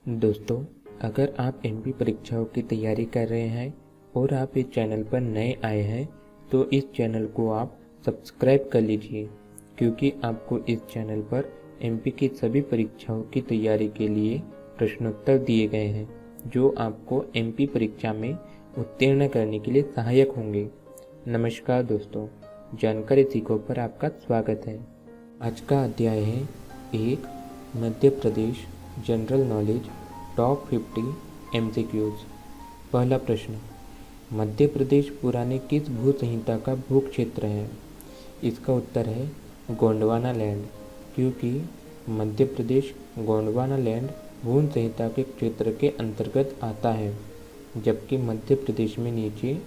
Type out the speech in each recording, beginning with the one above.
दोस्तों, अगर आप एमपी परीक्षाओं की तैयारी कर रहे हैं और आप इस चैनल पर नए आए हैं तो इस चैनल को आप सब्सक्राइब कर लीजिए, क्योंकि आपको इस चैनल पर एमपी की सभी परीक्षाओं की तैयारी के लिए प्रश्नोत्तर दिए गए हैं जो आपको एमपी परीक्षा में उत्तीर्ण करने के लिए सहायक होंगे। नमस्कार दोस्तों, जानकारी सीखो पर आपका स्वागत है। आज का अध्याय है 1 Madhya Pradesh general knowledge top 50 MCQs. पहला प्रश्न, मध्य प्रदेश पुराने किस भू संहिता का भू क्षेत्र है? इसका उत्तर है गोंडवाना लैंड, क्योंकि मध्य प्रदेश गोंडवाना लैंड भू संहिता के क्षेत्र के अंतर्गत आता है, जबकि मध्य प्रदेश में नीचे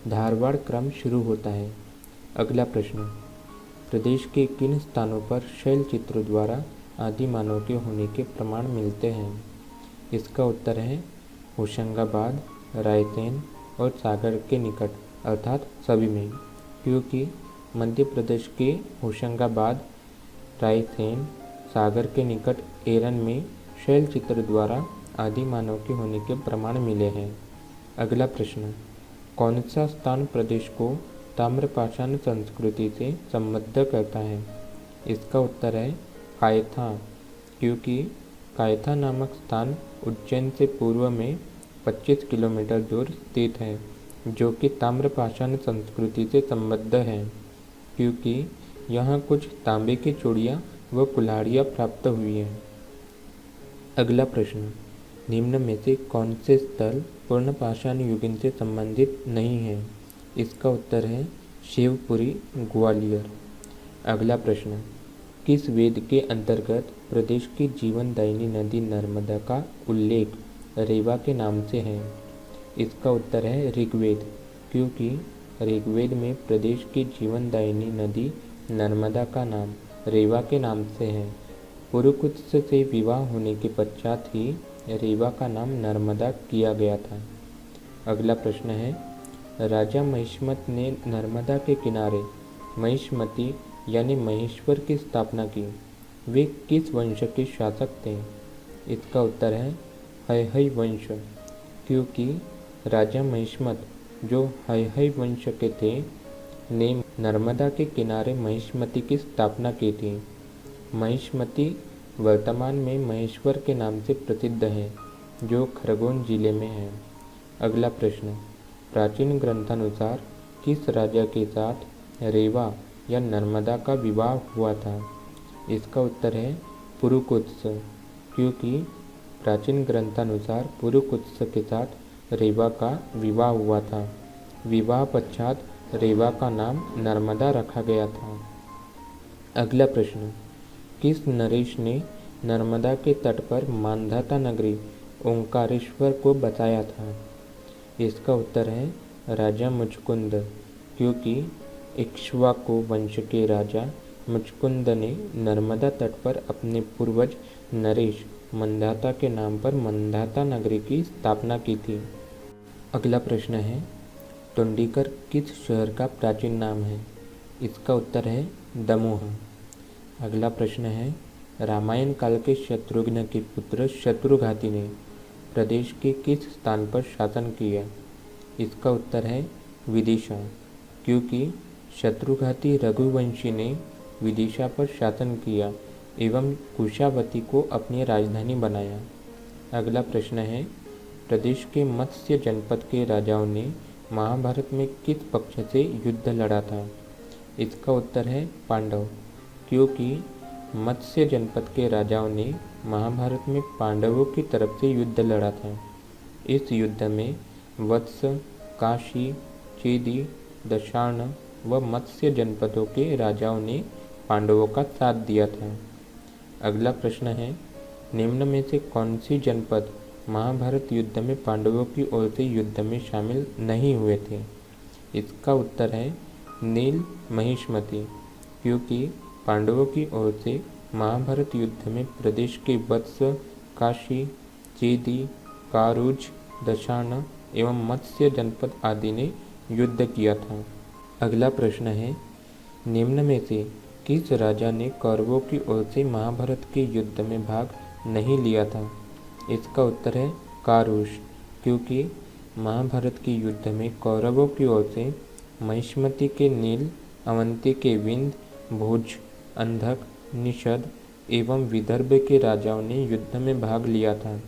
धारवाड़ क्रम शुरू होता है। अगला प्रश्न, प्रदेश के किन स्थानों पर शैल चित्रों द्वारा आदि मानव के होने के प्रमाण मिलते हैं? इसका उत्तर है होशंगाबाद, रायसेन और सागर के निकट अर्थात सभी में, क्योंकि मध्य प्रदेश के होशंगाबाद, रायसेन, सागर के निकट एरन में शैल चित्र द्वारा आदि मानव के होने के प्रमाण मिले हैं। अगला प्रश्न, कौन सा स्थान प्रदेश को ताम्रपाषाण संस्कृति से संबद्ध करता है? इसका उत्तर है कायथा, क्योंकि कायथा नामक स्थान उज्जैन से पूर्व में 25 किलोमीटर दूर स्थित है, जो कि ताम्रपाषाण संस्कृति से संबद्ध है, क्योंकि यहाँ कुछ तांबे की चूड़ियाँ व कुल्हाड़ियाँ प्राप्त हुई हैं। अगला प्रश्न, निम्न में से कौन से स्थल पूर्णपाषाण युगीन से संबंधित नहीं है? इसका उत्तर है शिवपुरी, ग्वालियर। अगला प्रश्न, किस वेद के अंतर्गत प्रदेश की जीवनदायिनी नदी नर्मदा का उल्लेख रेवा के नाम से है? इसका उत्तर है ऋग्वेद, क्योंकि ऋग्वेद में प्रदेश की जीवनदायिनी नदी नर्मदा का नाम रेवा के नाम से है। पुरुकुत्स से विवाह होने के पश्चात ही रेवा का नाम नर्मदा किया गया था। अगला प्रश्न है, राजा महिष्मत ने नर्मदा के किनारे महिष्मती यानी महेश्वर की स्थापना की। वे किस वंश के शासक थे? इसका उत्तर है हैहय वंश, क्योंकि राजा महिष्मत जो हैहय वंश के थे ने नर्मदा के किनारे महिष्मती की स्थापना की थी। महिष्मती वर्तमान में महेश्वर के नाम से प्रसिद्ध है, जो खरगोन जिले में है। अगला प्रश्न, प्राचीन ग्रंथानुसार किस राजा के साथ रेवा या नर्मदा का विवाह हुआ था? इसका उत्तर है पुरुकुत्स, क्योंकि प्राचीन ग्रंथानुसार पुरुकुत्स के साथ रेवा का विवाह हुआ था। विवाह पश्चात रेवा का नाम नर्मदा रखा गया था। अगला प्रश्न, किस नरेश ने नर्मदा के तट पर मांधाता नगरी ओंकारेश्वर को बसाया था? इसका उत्तर है राजा मुचकुंद, क्योंकि इक्ष्वाकु वंश के राजा मुचकुंद ने नर्मदा तट पर अपने पूर्वज नरेश मंदाता के नाम पर मंदाता नगरी की स्थापना की थी। अगला प्रश्न है, टुंडीकर किस शहर का प्राचीन नाम है? इसका उत्तर है दमोह। अगला प्रश्न है, रामायण काल के शत्रुघ्न के पुत्र शत्रुघाती ने प्रदेश के किस स्थान पर शासन किया? इसका उत्तर है विदिशा, क्योंकि शत्रुघाती रघुवंशी ने विदिशा पर शासन किया एवं कुशावती को अपनी राजधानी बनाया। अगला प्रश्न है, प्रदेश के मत्स्य जनपद के राजाओं ने महाभारत में किस पक्ष से युद्ध लड़ा था? इसका उत्तर है पांडव, क्योंकि मत्स्य जनपद के राजाओं ने महाभारत में पांडवों की तरफ से युद्ध लड़ा था। इस युद्ध में वत्स, काशी, चेदी, दशार्ण व मत्स्य जनपदों के राजाओं ने पांडवों का साथ दिया था। अगला प्रश्न है, निम्न में से कौन सी जनपद महाभारत युद्ध में पांडवों की ओर से युद्ध में शामिल नहीं हुए थे? इसका उत्तर है नील महिष्मती, क्योंकि पांडवों की ओर से महाभारत युद्ध में प्रदेश के वत्स, काशी, चेदी, कारुज, दशार्ण एवं मत्स्य जनपद आदि ने युद्ध किया था। अगला प्रश्न है, निम्न में से किस राजा ने कौरवों की ओर से महाभारत के युद्ध में भाग नहीं लिया था? इसका उत्तर है कारुष, क्योंकि महाभारत के युद्ध में कौरवों की ओर से महिष्मति के नील, अवंती के विंध्य, भोज, अंधक, निषद एवं विदर्भ के राजाओं ने युद्ध में भाग लिया था।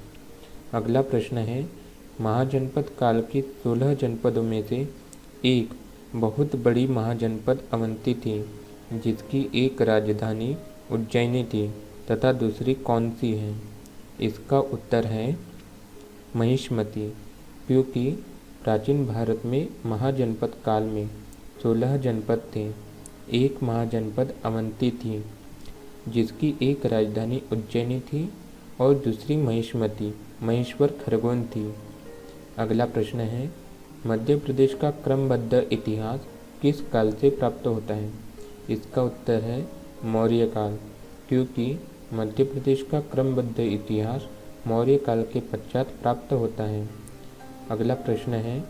अगला प्रश्न है, महाजनपद काल की 16 जनपदों में से एक बहुत बड़ी महाजनपद अवंती थी, जिसकी एक राजधानी उज्जैनी थी तथा दूसरी कौन सी है? इसका उत्तर है महिष्मति, क्योंकि प्राचीन भारत में महाजनपद काल में 16 जनपद थे। एक महाजनपद अवंती थी, जिसकी एक राजधानी उज्जैनी थी और दूसरी महिष्मति महेश्वर खरगोन थी। अगला प्रश्न है, मध्य प्रदेश का क्रमबद्ध इतिहास किस काल से प्राप्त होता है? इसका उत्तर है मौर्य काल, क्योंकि मध्य प्रदेश का क्रमबद्ध इतिहास मौर्य काल के पश्चात प्राप्त होता है। अगला प्रश्न है,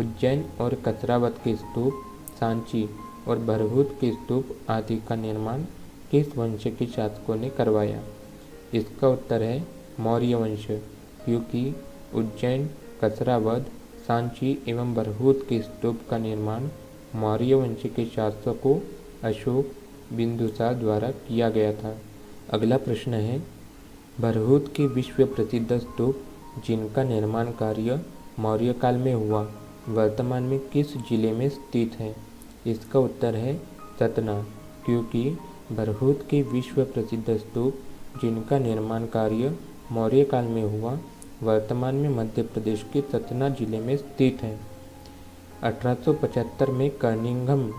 उज्जैन और कचरावत के स्तूप, सांची और भरभूत के स्तूप आदि का निर्माण किस वंश के शासकों ने करवाया? इसका उत्तर है मौर्य वंश, क्योंकि उज्जैन, कचरावत, सांची एवं भरभूत के स्तूप का निर्माण मौर्य वंश के शासकों अशोक, बिंदुसार द्वारा किया गया था। अगला प्रश्न है, भरभूत के विश्व प्रसिद्ध स्तूप जिनका निर्माण कार्य मौर्य काल में हुआ, वर्तमान में किस जिले में स्थित है? इसका उत्तर है सतना, क्योंकि भरभूत के विश्व प्रसिद्ध स्तूप जिनका निर्माण कार्य मौर्य काल में हुआ, वर्तमान में मध्य प्रदेश के सतना जिले में स्थित है। 1875 में कर्निंघम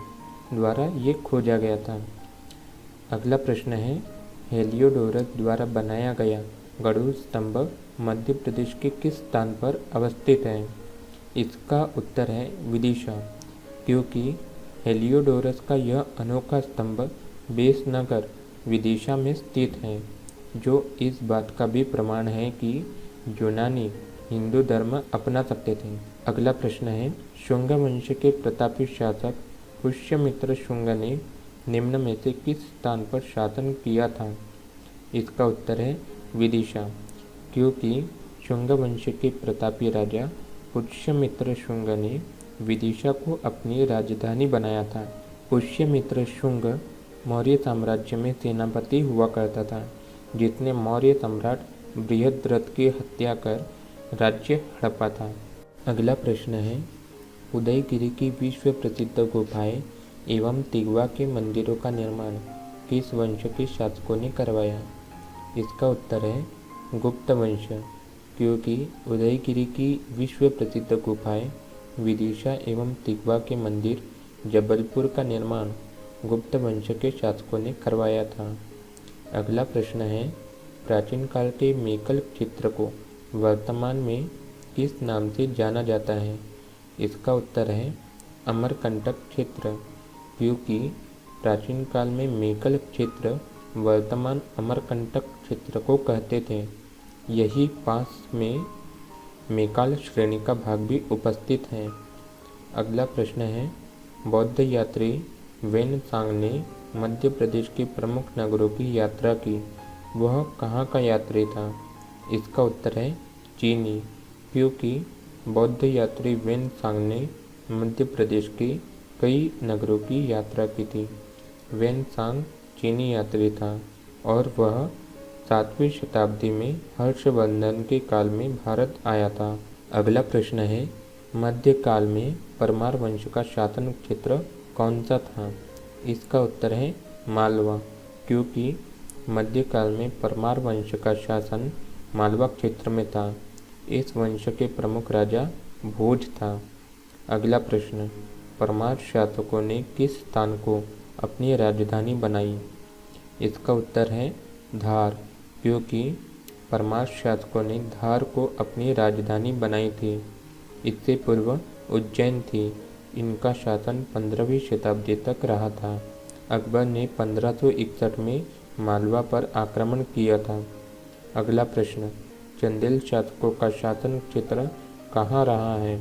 द्वारा ये खोजा गया था। अगला प्रश्न है, हेलियोडोरस द्वारा बनाया गया गरुड़ स्तंभ मध्य प्रदेश के किस स्थान पर अवस्थित है? इसका उत्तर है विदिशा, क्योंकि हेलियोडोरस का यह अनोखा स्तंभ बेसनगर विदिशा में स्थित है, जो इस बात का भी प्रमाण है कि यूनानी हिंदू धर्म अपना सकते थे। अगला प्रश्न है, शुंग वंश के प्रतापी शासक पुष्यमित्र शुंग ने निम्न में से किस स्थान पर शासन किया था? इसका उत्तर है विदिशा, क्योंकि शुंग वंश के प्रतापी राजा पुष्यमित्र शुंग ने विदिशा को अपनी राजधानी बनाया था। पुष्यमित्र शुंग मौर्य साम्राज्य में सेनापति हुआ करता था, जिसने मौर्य सम्राट बृहद्रथ की हत्या कर राज्य हड़पा था। अगला प्रश्न है, उदयगिरी की विश्व प्रसिद्ध गुफाएं एवं तिगवा के मंदिरों का निर्माण किस वंश के शासकों ने करवाया? इसका उत्तर है गुप्त वंश, क्योंकि उदयगिरी की विश्व प्रसिद्ध गुफाएं विदिशा एवं तिगवा के मंदिर जबलपुर का निर्माण गुप्त वंश के शासकों ने करवाया था। अगला प्रश्न है, प्राचीन काल के मेकल क्षेत्र को वर्तमान में किस नाम से जाना जाता है? इसका उत्तर है अमरकंटक क्षेत्र, क्योंकि प्राचीन काल में मेकल क्षेत्र वर्तमान अमरकंटक क्षेत्र को कहते थे। यही पास में मेकाल श्रेणी का भाग भी उपस्थित है। अगला प्रश्न है, बौद्ध यात्री वेनसांग ने मध्य प्रदेश के प्रमुख नगरों की यात्रा की, वह कहाँ का यात्री था? इसका उत्तर है चीनी, क्योंकि बौद्ध यात्री वेनसांग ने मध्य प्रदेश के कई नगरों की यात्रा की थी। वेनसांग चीनी यात्री था और वह 7वीं शताब्दी में हर्षवर्धन के काल में भारत आया था। अगला प्रश्न है, मध्यकाल में परमार वंश का शासन क्षेत्र कौन सा था? इसका उत्तर है मालवा, क्योंकि मध्यकाल में परमार वंश का शासन मालवा क्षेत्र में था। इस वंश के प्रमुख राजा भोज था। अगला प्रश्न, परमार शासकों ने किस स्थान को अपनी राजधानी बनाई? इसका उत्तर है धार, क्योंकि परमार शासकों ने धार को अपनी राजधानी बनाई थी। इससे पूर्व उज्जैन थी। इनका शासन 15वीं शताब्दी तक रहा था। अकबर ने 1561 में मालवा पर आक्रमण किया था। अगला प्रश्न, चंदेल शासकों का शासन क्षेत्र कहाँ रहा है?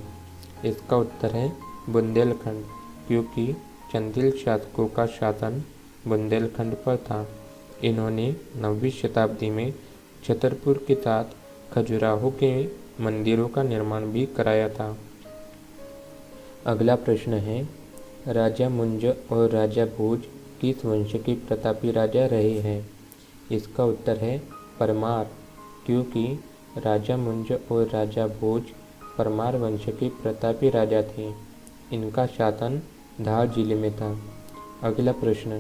इसका उत्तर है बुंदेलखंड, क्योंकि चंदेल शासकों का शासन बुंदेलखंड पर था। इन्होंने 9वीं शताब्दी में छतरपुर के साथ खजुराहो के मंदिरों का निर्माण भी कराया था। अगला प्रश्न है, राजा मुंज और राजा भोज किस वंश के प्रतापी राजा रहे हैं? इसका उत्तर है परमार, क्योंकि राजा मुंज और राजा भोज परमार वंश के प्रतापी राजा थे। इनका शासन धार जिले में था। अगला प्रश्न,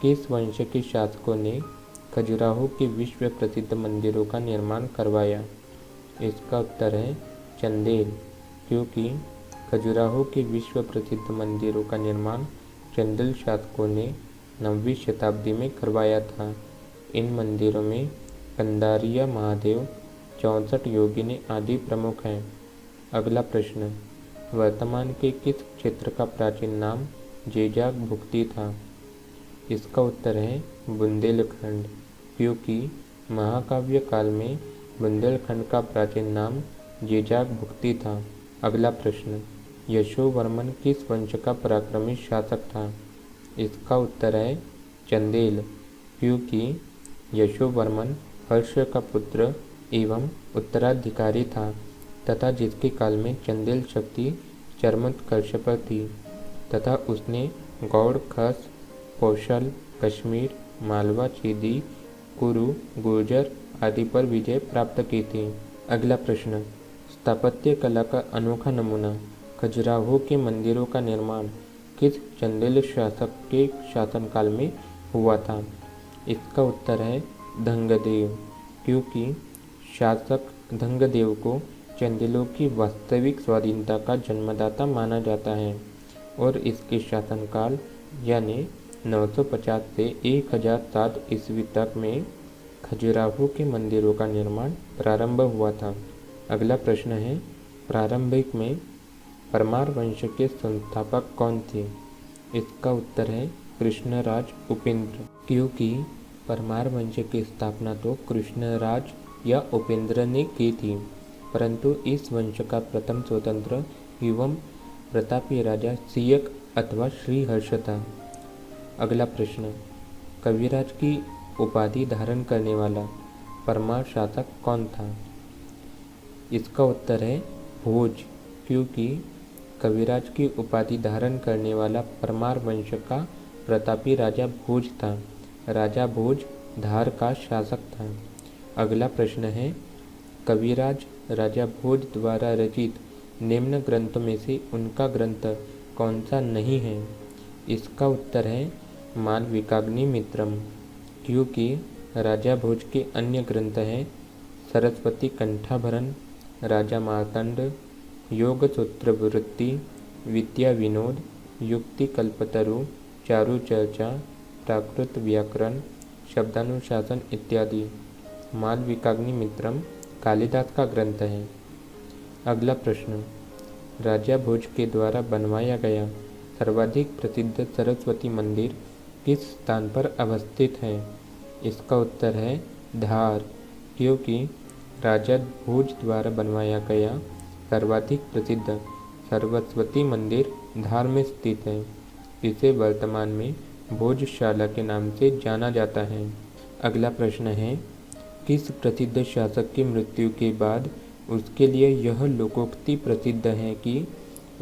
किस वंश के शासकों ने खजुराहो के विश्व प्रसिद्ध मंदिरों का निर्माण करवाया? इसका उत्तर है चंदेल, क्योंकि खजुराहो के विश्व प्रसिद्ध मंदिरों का निर्माण चंदेल शासकों ने 9वीं शताब्दी में करवाया था। इन मंदिरों में कंदारिया महादेव, 64 योगिनी आदि प्रमुख हैं। अगला प्रश्न, वर्तमान के किस क्षेत्र का प्राचीन नाम जेजाग भुक्ती था? इसका उत्तर है बुंदेलखंड, क्योंकि महाकाव्य काल में बुंदेलखंड का प्राचीन नाम जेजाग भुक्ती था। अगला प्रश्न, यशोवर्मन किस वंश का पराक्रमी शासक था? इसका उत्तर है चंदेल, क्योंकि यशोवर्मन हर्ष का पुत्र एवं उत्तराधिकारी था तथा जिसके काल में चंदेल शक्ति चरमोत्कर्ष पर थी तथा उसने गौड़, खस, कौशल, कश्मीर, मालवा, चीदी, कुरु, गुर्जर आदि पर विजय प्राप्त की थी। अगला प्रश्न, स्थापत्य कला का अनोखा नमूना खजुराहो के मंदिरों का निर्माण किस चंदेल शासक के शासनकाल में हुआ था? इसका उत्तर है धंगदेव, क्योंकि शासक धंगदेव को चंदेलों की वास्तविक स्वाधीनता का जन्मदाता माना जाता है और इसके शासनकाल यानी 950 से 1007 ईस्वी तक में खजुराहो के मंदिरों का निर्माण प्रारंभ हुआ था। अगला प्रश्न है, प्रारंभिक में परमार वंश के संस्थापक कौन थे? इसका उत्तर है कृष्णराज उपेंद्र, क्योंकि परमार वंश की स्थापना तो कृष्णराज या उपेंद्र ने की थी, परंतु इस वंश का प्रथम स्वतंत्र एवं प्रतापी राजा सियक अथवा श्रीहर्ष था। अगला प्रश्न, कविराज की उपाधि धारण करने वाला परमार शासक कौन था? इसका उत्तर है भोज, क्योंकि कविराज की उपाधि धारण करने वाला परमार वंश का प्रतापी राजा भोज था। राजा भोज धार का शासक था। अगला प्रश्न है, कविराज राजा भोज द्वारा रचित निम्न ग्रंथों में से उनका ग्रंथ कौन सा नहीं है? इसका उत्तर है मालविकाग्निमित्रम, क्योंकि राजा भोज के अन्य ग्रंथ हैं सरस्वती कंठाभरण, राजा मार्तंड, योग सूत्र वृत्ति, विद्या विनोद, युक्ति कल्पतरु, चारु चर्चा, प्राकृत व्याकरण, शब्दानुशासन इत्यादि। मालविकाग्निमित्रम कालिदास का ग्रंथ है। अगला प्रश्न, राजा भोज के द्वारा बनवाया गया सर्वाधिक प्रसिद्ध सरस्वती मंदिर किस स्थान पर अवस्थित है? इसका उत्तर है धार, क्योंकि राजा भोज द्वारा बनवाया गया सर्वाधिक प्रसिद्ध सरस्वती मंदिर धार में स्थित है। इसे वर्तमान में भोजशाला के नाम से जाना जाता है। अगला प्रश्न है, किस प्रसिद्ध शासक की मृत्यु के बाद उसके लिए यह लोकोक्ति प्रसिद्ध है कि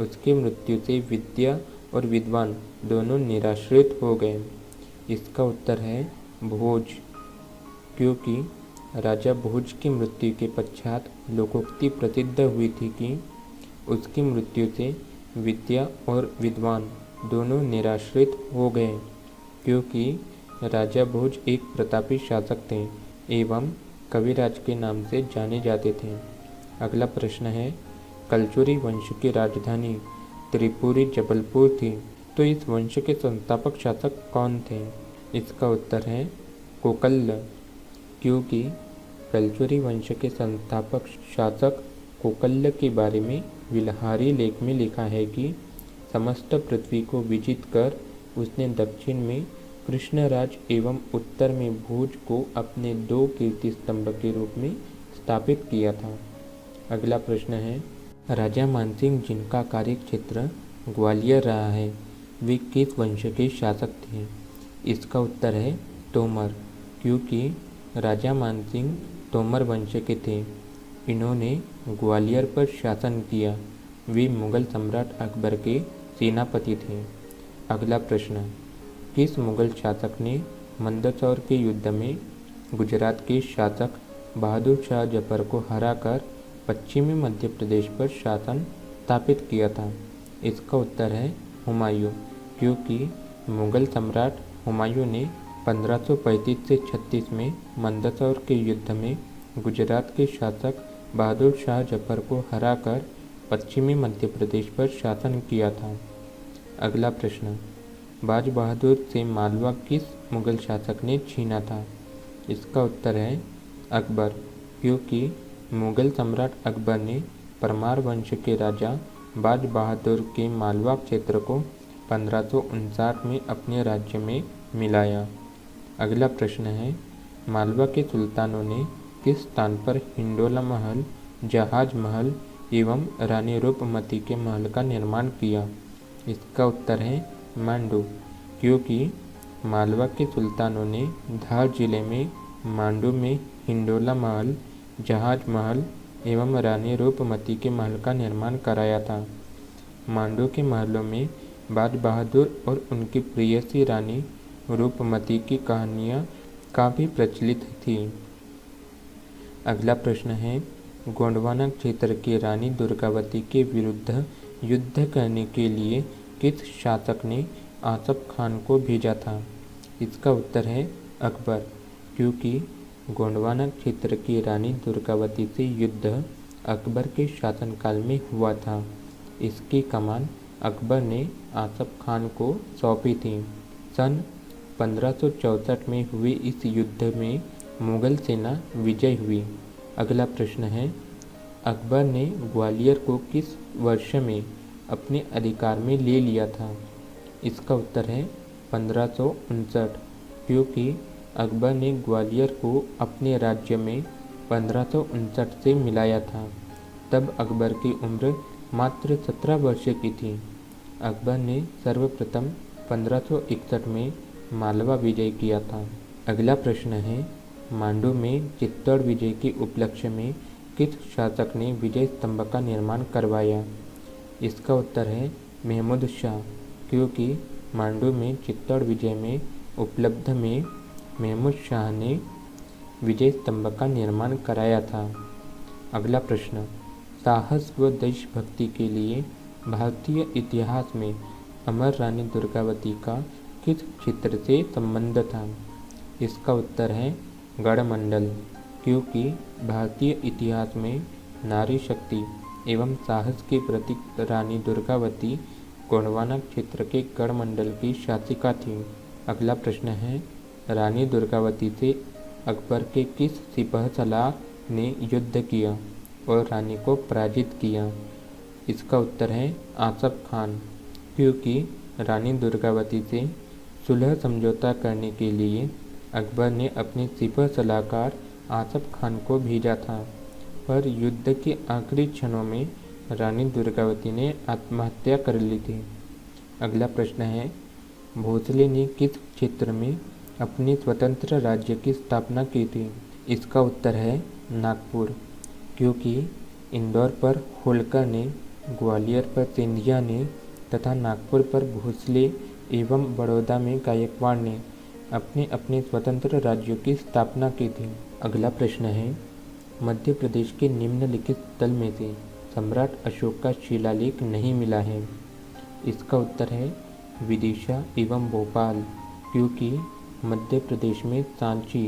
उसकी मृत्यु से विद्या और विद्वान दोनों निराश्रित हो गए? इसका उत्तर है भोज, क्योंकि राजा भोज की मृत्यु के पश्चात लोकोक्ति प्रसिद्ध हुई थी कि उसकी मृत्यु से विद्या और विद्वान दोनों निराश्रित हो गए, क्योंकि राजा भोज एक प्रतापी शासक थे एवं कविराज के नाम से जाने जाते थे। अगला प्रश्न है, कलचुरी वंश की राजधानी त्रिपुरी जबलपुर थी, तो इस वंश के संस्थापक शासक कौन थे? इसका उत्तर है कोकल्ल, क्योंकि कलचुरी वंश के संस्थापक शासक कोकल्ल के बारे में विलहारी लेख में लिखा है कि समस्त पृथ्वी को विजित कर उसने दक्षिण में कृष्णराज एवं उत्तर में भोज को अपने 2 कीर्ति स्तंभ के रूप में स्थापित किया था। अगला प्रश्न है, राजा मानसिंह जिनका कार्यक्षेत्र ग्वालियर रहा है, वे किस वंश के शासक थे? इसका उत्तर है तोमर, क्योंकि राजा मानसिंह तोमर वंश के थे। इन्होंने ग्वालियर पर शासन किया। वे मुगल सम्राट अकबर के सेनापति थे। अगला प्रश्न, किस मुगल शासक ने मंदसौर के युद्ध में गुजरात के शासक बहादुर शाह जफर को हराकर पश्चिमी मध्य प्रदेश पर शासन स्थापित किया था? इसका उत्तर है हुमायूं, क्योंकि मुगल सम्राट हुमायूं ने 1535 से 36 में मंदसौर के युद्ध में गुजरात के शासक बहादुर शाह जफर को हराकर पश्चिमी मध्य प्रदेश पर शासन किया था। अगला प्रश्न, बाज बहादुर से मालवा किस मुगल शासक ने छीना था? इसका उत्तर है अकबर, क्योंकि मुगल सम्राट अकबर ने परमार वंश के राजा बाज बहादुर के मालवा क्षेत्र को 1559 में अपने राज्य में मिलाया। अगला प्रश्न है, मालवा के सुल्तानों ने किस स्थान पर हिंडोला महल, जहाज महल एवं रानी रूपमती के महल का निर्माण किया? इसका उत्तर है मांडू, क्योंकि मालवा के सुल्तानों ने धार जिले में मांडू में हिंडोला महल, जहाज महल एवं रानी रूपमती के महल का निर्माण कराया था। मांडू के महलों में बाज बहादुर और उनकी प्रेयसी रानी रूपमती की कहानियाँ काफ़ी प्रचलित थी। अगला प्रश्न है, गोंडवाना क्षेत्र की रानी दुर्गावती के विरुद्ध युद्ध करने के लिए किस शासक ने आसफ खान को भेजा था? इसका उत्तर है अकबर, क्योंकि गोंडवाना क्षेत्र की रानी दुर्गावती से युद्ध अकबर के शासनकाल में हुआ था। इसकी कमान अकबर ने आसफ खान को सौंपी थी। सन 1564 में हुए इस युद्ध में मुगल सेना विजय हुई। अगला प्रश्न है, अकबर ने ग्वालियर को किस वर्ष में अपने अधिकार में ले लिया था? इसका उत्तर है 1559, क्योंकि अकबर ने ग्वालियर को अपने राज्य में 1559 से मिलाया था। तब अकबर की उम्र मात्र 17 वर्ष की थी। अकबर ने सर्वप्रथम 1561 में मालवा विजय किया था। अगला प्रश्न है, मांडू में चित्तौड़ विजय के उपलक्ष्य में किस शासक ने विजय स्तंभ का निर्माण करवाया? इसका उत्तर है महमूद शाह, क्योंकि मांडू में चित्तौड़ विजय में उपलब्ध में महमूद शाह ने विजय स्तंभ का निर्माण कराया था। अगला प्रश्न, साहस व देशभक्ति के लिए भारतीय इतिहास में अमर रानी दुर्गावती का किस क्षेत्र से संबंध था? इसका उत्तर है गढ़मंडल, क्योंकि भारतीय इतिहास में नारी शक्ति एवं साहस के प्रतीक रानी दुर्गावती गोंडवाना क्षेत्र के गढ़मंडल की शासिका थी। अगला प्रश्न है, रानी दुर्गावती से अकबर के किस सिपहसालार ने युद्ध किया और रानी को पराजित किया? इसका उत्तर है आसफ खान, क्योंकि रानी दुर्गावती से सुलह समझौता करने के लिए अकबर ने अपने सिपह सलाहकार आसफ खान को भेजा था, पर युद्ध के आखिरी क्षणों में रानी दुर्गावती ने आत्महत्या कर ली थी। अगला प्रश्न है, भोसले ने किस क्षेत्र में अपने स्वतंत्र राज्य की स्थापना की थी? इसका उत्तर है नागपुर, क्योंकि इंदौर पर होलकर ने, ग्वालियर पर सिंधिया ने तथा नागपुर पर भोसले एवं बड़ौदा में गायकवाड़ ने अपने अपने स्वतंत्र राज्यों की स्थापना की थी। अगला प्रश्न है, मध्य प्रदेश के निम्नलिखित स्थल में से सम्राट अशोक का शिलालेख नहीं मिला है। इसका उत्तर है विदिशा एवं भोपाल, क्योंकि मध्य प्रदेश में सांची,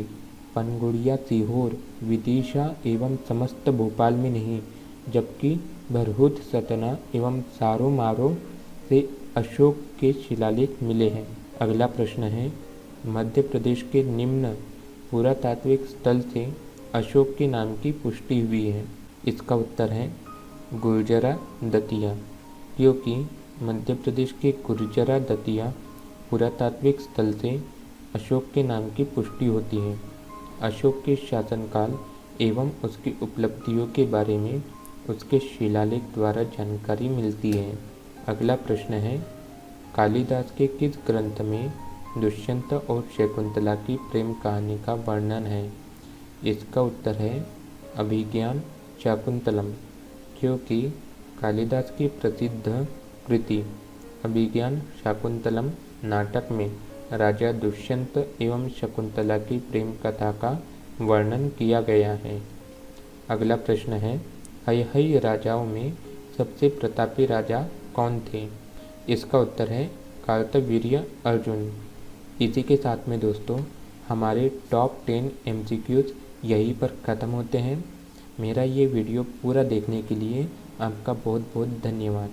पनगुड़िया, सीहोर, विदिशा एवं समस्त भोपाल में नहीं, जबकि भरहुत, सतना एवं सारोमारो से अशोक के शिलालेख मिले हैं। अगला प्रश्न है, मध्य प्रदेश के निम्न पुरातात्विक स्थल से अशोक के नाम की पुष्टि हुई है। इसका उत्तर है गुर्जरा दतिया, क्योंकि मध्य प्रदेश के गुर्जरा दतिया पुरातात्विक स्थल से अशोक के नाम की पुष्टि होती है। अशोक के शासनकाल एवं उसकी उपलब्धियों के बारे में उसके शिलालेख द्वारा जानकारी मिलती है। अगला प्रश्न है, कालिदास के किस ग्रंथ में दुष्यंत और शकुंतला की प्रेम कहानी का वर्णन है? इसका उत्तर है अभिज्ञान शाकुंतलम, जो कि कालिदास की प्रसिद्ध कृति अभिज्ञान शाकुंतलम नाटक में राजा दुष्यंत एवं शकुंतला की प्रेम कथा का वर्णन किया गया है। अगला प्रश्न है, हैहय राजाओं में सबसे प्रतापी राजा कौन थे? इसका उत्तर है कार्तवीर्य अर्जुन। इसी के साथ में दोस्तों हमारे टॉप 10 MCQs यहीं पर ख़त्म होते हैं। मेरा ये वीडियो पूरा देखने के लिए आपका बहुत बहुत धन्यवाद।